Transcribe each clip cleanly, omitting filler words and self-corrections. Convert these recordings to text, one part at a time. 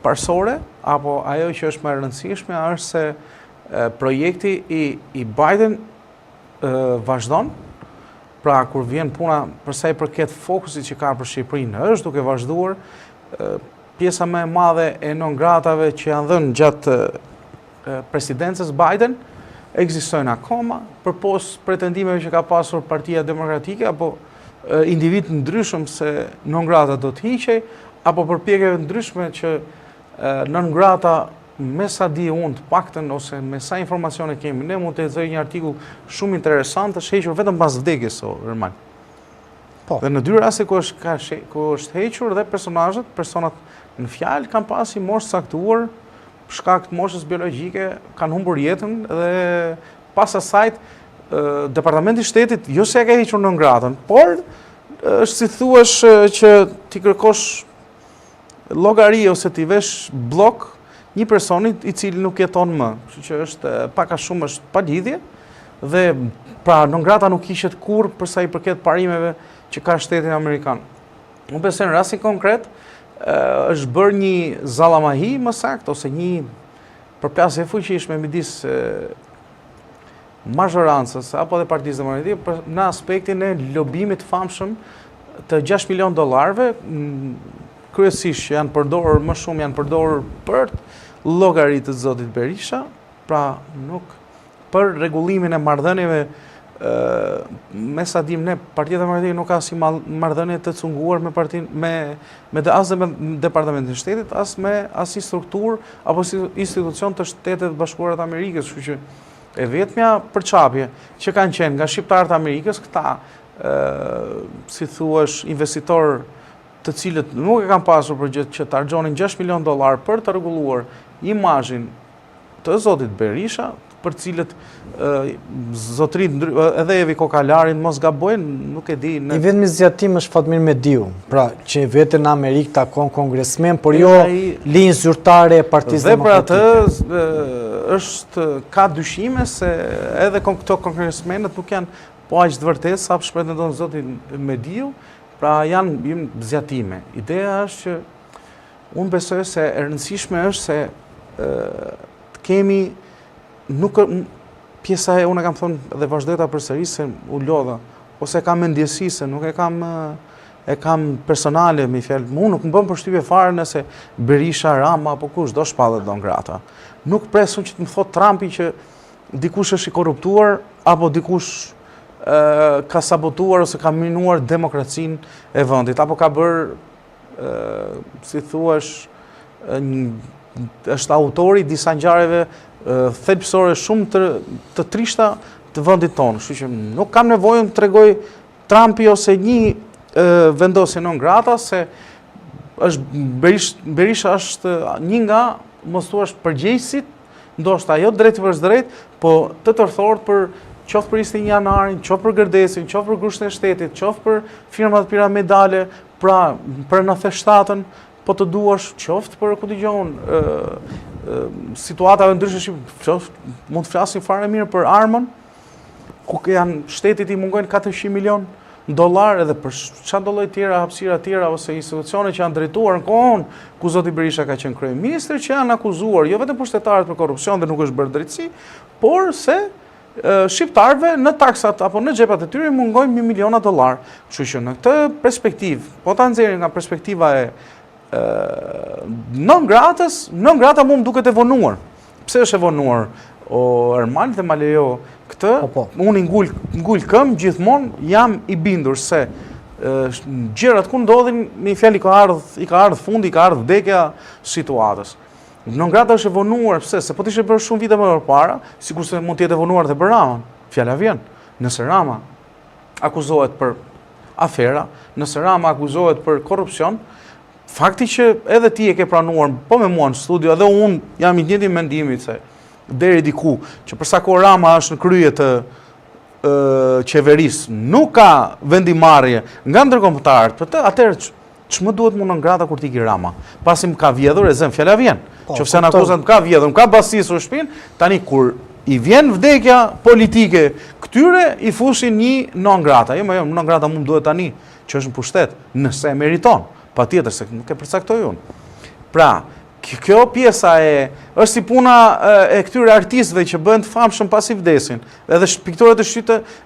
parsore, apo ajo që është më e rëndësishme është se projekti i Biden vazhdon. Pra, kur vjen puna përsa i përket fokusit që ka për Shqipërinë, është duke vazhduar pjesa më e madhe e non gratave që janë dhënë gjatë presidencës Biden, ekzistojnë akoma, përpos pretendimeve që ka pasur Partia Demokratike, apo individ ndryshëm se non grata do të hiqej, apo përpjekjeve ndryshme që non grata me sa di unë të paktën, ose me sa informacione kemi, ne mund të lexoj një artikull shumë interesant, është hequr vetëm pas vdekjes o Ermal. Dhe në dy raste ku është hequr dhe personat në fjalë kanë pasi moshë saktuar, për shkak të moshës biologjike, kanë humbur jetën dhe pas asaj Departamenti i Shtetit jo se e ka hequr non gratën, por është si thuash që ti kërkosh llogari ose ti vesh blok një personit i cili nuk jeton më, kështu që është pak a shumë është pa lidhje dhe pra non grata nuk ishet kurrë përsa i përket parimeve që ka shteti amerikan. Unë besoj në rastin konkret është bërë një zallamahi më saktë ose një përplasje e fuqishme midis mazhorancës apo dhe Partisë Demokratike në aspektin e lobimit famshëm të $6 milion, kryesisht që janë përdorur më shumë janë përdorur për llogaritë të zotit Berisha, pra nuk për rregullimin e marrëdhënieve me sa dim ne Partia Demokratike nuk ka si marrëdhënie të cunguar me Departamentin e Shtetit, as si strukturë apo si institucion të Shtetet Bashkuara të Amerikës, kështu që e vetmja përçapje që kanë qenë nga shqiptarët e Amerikës këta si thuash investitor të cilët nuk e kanë pasur përgjith që të argjonin $6 milion për të rregulluar imazhin të zotit Berisha, për cilët zotrit edhe Evi Kokalarin mos gabojnë, nuk e di. I vetmi zgjatim është Fatmir Mediu, pra që vetë në Amerikë takon kongresmen, por jo linjë zyrtare e Partisë Demokratike. Dhe për atë ka dyshime se edhe këto kongresmenët nuk janë po aq të vërtetë sa pretendon zoti Mediu, pra janë zgjatime. Ideja është që unë besoj se e rëndësishme është se të kemi nuk pjesa e unë kam thonë dhe vazhdeta përsëri se u lodha ose kam mendjesi se nuk e kam personale me fjalë. Unë nuk më bën përshtypje fare nëse Berisha, Rama apo kush do shpallet don grata. Nuk presun që të më thot Trumpi që dikush është i korruptuar apo dikush ka sabotuar ose ka minuar demokracinë e vendit apo ka bërë si thuash është autori disa ngjarjeve thelbësore shumë të trishta të vendit tonë. Kështu që nuk kam nevojën të tregoj Trumpi ose një vendosje non grata se Berisha është një nga mos thuash përgjegjësit, ndoshta jo drejt për drejt, po të tërthort për qoftë për 21 janarin, qoftë për Gërdesin, qoftë për Grushtin e Shtetit, qoftë për firmat piramidale, pra për 97-ën, po të duash qoftë për ku dëgjon situatave ndryshe, qoftë mund të flasim fare mirë për armën, ku janë shtetit i mungojnë $400 milion, edhe për çfarë do lloj tjera, hapësira tjera ose institucione që janë drejtuar në kohën ku zoti Berisha ka qenë kryeminist, që janë akuzuar jo vetëm pushtetarët për korrupsion dhe nuk është bërë drejtësi, por se shqiptarëve në taksat apo në xhepat e tyre mungojnë $1 miliona. Kështu që në këtë perspektivë, po ta nxjerrim nga perspektiva e non gratës, non grata mu më duket e vonuar. Pse është e vonuar? O Ermal dhe ma lejo këtë, unë ngull këm, gjithmonë jam i bindur se gjërat ku ndodhin, me fjalë i ka ardhur fundi, i ka ardhur vdekja situatës. Non grata është e vonuar, pse? Se po t'ishe bërë shumë vite më përpara, sikur se mund t'jetë e vonuar dhe për Ramën. Fjala vjen. Nëse Rama akuzohet për afera, nëse Rama akuzohet për korrupsion, fakti që edhe ti e ke pranuar, po me mua në studio, edhe unë jam i njëjtit mendimit se deri diku që përsa kohë Rama është në krye të qeverisë, nuk ka vendimarrje nga ndërkombëtarët, atëherë ç'më duhet më non grata kur t'i ki Rama? Pasi më ka vjedhur e zëm, fjala vjen. Qofse në akuzat më ka vjedhur, më ka basisur shpinë, tani kur i vjen vdekja politike këtyre, i fushin një non grata. Jo, non grata mu më duhet tani, që është në pushtet, nëse e meriton, patjetër se nuk e përcaktoj unë. Pra, Kjo pjesa është si puna e këtyre artistëve që bëhen të famshëm pasi vdesin. Edhe pikturët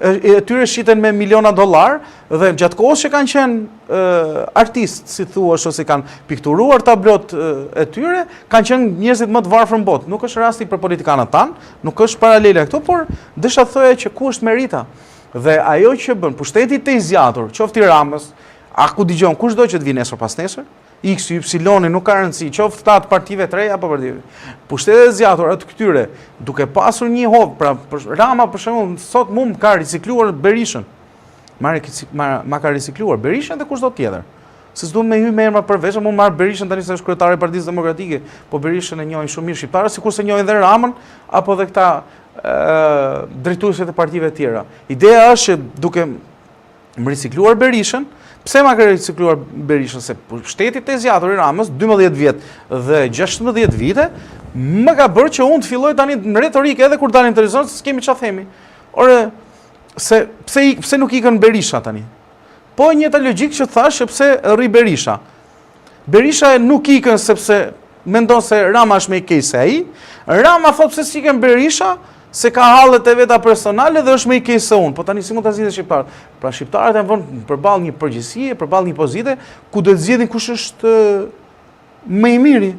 e tyre shiten me miliona dollar dhe gjatë kohës që kanë qenë artistë, si thuash, ose kanë pikturuar tablot e tyre, kanë qenë njerëzit më të varfër në botë. Nuk është rasti për politikanët tanë, nuk është paralele këto, por desha thoya që ku është merita. Dhe ajo që bën pushteti të zgjatur, qoftë i Ramës, a ku dëgjon kushdo që të vinë nesër pas nesër, X, Y, nuk ka rëndësi, qoftë ta të partive të reja apo partive. Pushtetet e zgjatura atë këtyre, duke pasur një hovë, pra Rama për shembull sot më ka ricikluar Berishën. Ma ka ricikluar Berishën dhe kushdo tjetër. Se s'duhet me hyj me emra përveç, mund marr Berishën tani se është kryetari i Partisë Demokratike, po Berishën e njohin shumë mirë shqiptarët, sikurse njohin dhe Ramën apo dhe këta drejtuesit e partive të tjera. Ideja është që duke më ricikluar Berishën, pse ma ka ricikluar Berishën? Se pushtetit e zgjatur i Ramës, 12 vjet dhe 16 vite, më ka bërë që unë të filloj tani në retorikë edhe kur dalin televizor, se s'kemi çfarë themi. Ore, pse nuk ikën Berisha tani? Po njëta logjikë që thash, pse rri Berisha. Berisha nuk ikën sepse mendon se Rama është më i keq se ai. Rama thot pse s'ikën Berisha, se ka hallet e veta personale dhe është më i keq se unë. Po tani si mund ta zgjidhë shqiptarët? Pra shqiptarët janë vënë përballë një përgjegjësie, përballë një pozite ku do të zgjidhin kush është më i miri.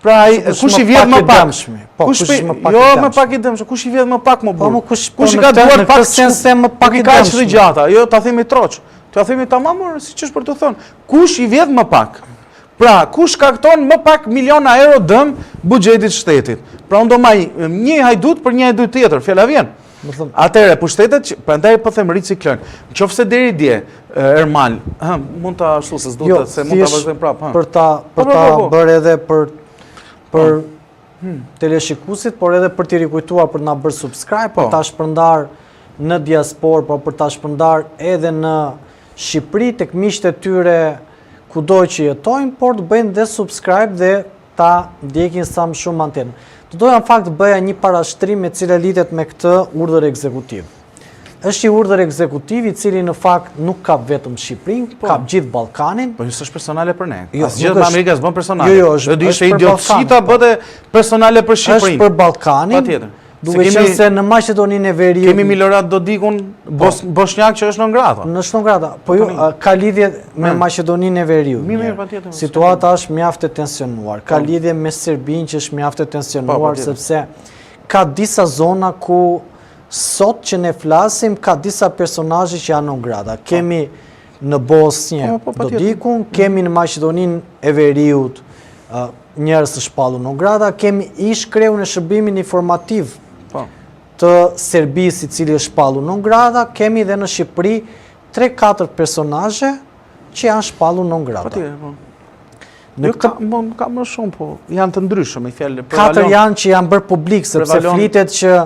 Pra kush i vjedh më pak? Kush më pak? Jo, më pak i dëmshëm. Kush i vjedh më pak më burr? Kush i ka duar pak se më pak i kaq të gjata? Jo, ta themi troç. Ta themi tamam, siç është për të thënë. Kush i vjedh më pak? Pra, kush kakton më pak miliona euro dëm buxhetit shtetit? Pra, unë do maj një hajdut për një hajdut tjetër, fjala vjen. Atëre, pushtetet, prandaj po them riciklojnë. Nëse deri dje, Ermal, mund ta ashtu se s'duhet se mund ta vazhdojmë prapë, Për ta bërë edhe për teleshikuesit, por edhe për t'i rikujtuar për na bërë subscribe, për ta shpërndar në diasporë, por për ta shpërndar edhe në Shqipëri tek miqtë e tyre kudo që jetojnë, por të bëjnë dhe subscribe dhe ta ndjekin sa më shumë antenë. Të doja në fakt bëja një parashtrim e cila lidhet me këtë urdhër ekzekutiv. Është një urdhër ekzekutiv i cili në fakt nuk ka vetëm Shqipërinë, ka gjithë Ballkanin. Po është personale për ne. Asgjë në Amerikë s'bën personale. Jo, është idiotësi ta bëte personale për Shqipërinë. Është për Ballkanin. Patjetër. Duke qenë se në Maqedoninë e Veriut kemi Milorad Dodikun, bosnjak që është në ngrata. Në shtongrata, po jo ka lidhje me Maqedoninë e Veriut. Mirë, patjetër. Situata është mjaft e tensionuar. Ka lidhje me Serbinë që është mjaft e tensionuar sepse ka disa zona ku sot që ne flasim ka disa personazhe që janë në ngrata. Kemi në Bosnjë Dodikun, kemi në Maqedoninë e Veriut njerëz të shpallur në ngrata, kemi ish kreun e shërbimit informativ të Serbisë i cili është shpallur në ngrata, kemi dhe në Shqipëri 3-4 personazhe që janë shpallur në ngrata. Ka më shumë, po janë të ndryshëm, i fjalë. 4 janë që janë bërë publik, sepse flitet që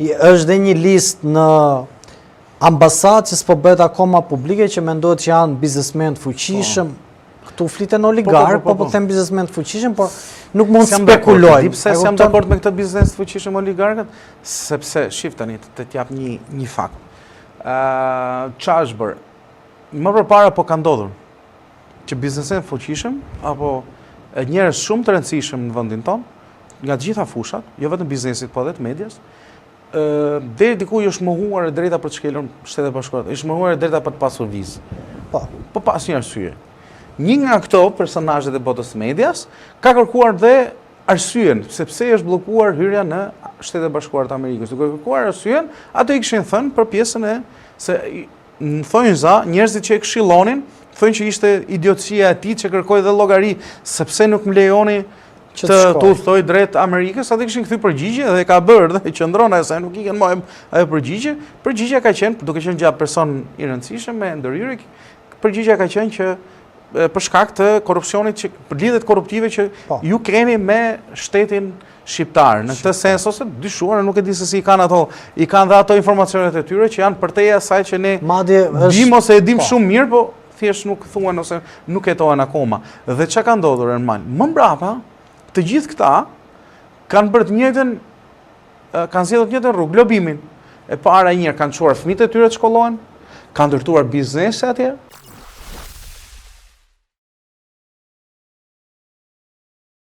është dhe një listë në ambasadë që s'po bëhet akoma publike, që mendohet që janë biznesmen të fuqishëm. Këtu fliten oligark, po them biznesmen të fuqishëm, por nuk mund të spekulojmë. Pse jam dakord me këtë biznes të fuqishëm oligarkët? Sepse shif tani të t'jap një fakt. Çfarë është bërë? Më përpara po ka ndodhur që biznesmen të fuqishëm apo njerëz shumë të rëndësishëm në vendin tonë, nga të gjitha fushat, jo vetëm biznesit, po edhe të medias, deri diku është mohuar e drejta për të shkelur Shtetet e Bashkuara. Është mohuar e drejta për të pasur vizë. Po pas një arsye. Një nga këto personazhet e botës medias ka kërkuar dhe arsyen sepse është bllokuar hyrja në Shtetet e Bashkuara të Amerikës. Duke kërkuar arsyen, ato i kishin thënë për pjesën e se në thonjza njerëzit që e këshillonin thonë që ishte idiotësia e tij që kërkoi dhe llogari sepse nuk më lejoni të udhtoj drejt Amerikës, atë kishin kthy përgjigje dhe ka bërë dhe qëndron se nuk ikën më ajo përgjigje. Përgjigjja ka qenë, duke qenë gjatë person i rëndësishëm me ndërhyrje, përgjigjja ka qenë që për shkak të korrupsionit, për lidhjet korruptive që ju keni me shtetin shqiptar. Në këtë sens ose dyshuar, nuk e di se si i kanë ato, i kanë dhe ato informacionet e tyre që janë përteja asaj që ne dim ose e dim shumë mirë, po thjesht nuk thuan ose nuk jetohen akoma. Dhe çka ka ndodhur Ermal? Më mbrapa, të gjithë këta kanë bërë të njëjtën, kanë zgjedhur të njëjtën rrugë, lobimin. E para një herë kanë çuar fëmijët e tyre të shkollohen, kanë ndërtuar biznese atje.